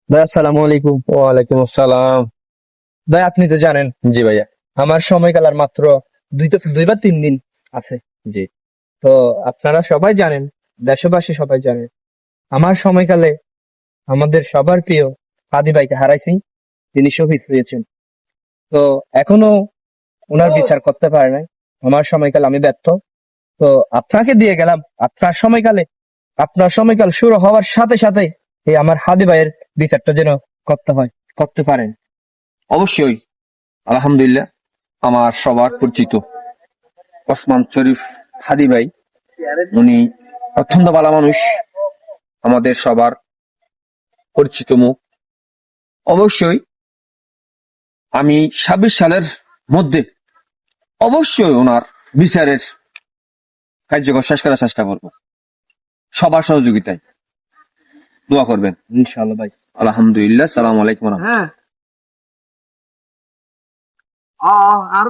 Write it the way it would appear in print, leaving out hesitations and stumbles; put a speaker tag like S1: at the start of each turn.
S1: ভাই আসসালামু আলাইকুম।
S2: ওয়ালাইকুম আসসালাম।
S1: ভাই আপনি তো জানেন
S2: জি ভাইয়া।
S1: আমার সময়কাল আর মাত্র 2 বা 3 দিন আছে।
S2: জি।
S1: তো আপনারা সবাই জানেন, দেশবাসী সবাই জানেন, আমার সময়কালে আমাদের সবার প্রিয় হাদি ভাইকে হারাইছি। তিনি শহীদ হয়েছেন। তো এখনো ওনার বিচার করতে পারে নাই। আমার সময়কাল আমি ব্যর্থ। তো আপনাকে দিয়ে গেলাম আপনার সময়কাল শুরু হওয়ার সাথে সাথে এই আমার হাদি ভাইয়ের বিচারটা যেন করতে পারেন।
S2: অবশ্যই। আলহামদুলিল্লাহ। আমার সবার পরিচিত ওসমান শরীফ হাদি ভাই, উনি অত্যন্ত ভালো মানুষ, আমাদের সবার পরিচিত মুখ। অবশ্যই আমি 26 সালের মধ্যে অবশ্যই ওনার বিচারের কার্যকর শেষ করার চেষ্টা করব, সবার সহযোগিতায়। দোয়া করবেন।
S1: ইনশাআল্লাহ ভাই।
S2: আলহামদুলিল্লাহ। সালাম আলাইকুম।
S1: হ্যাঁ। আর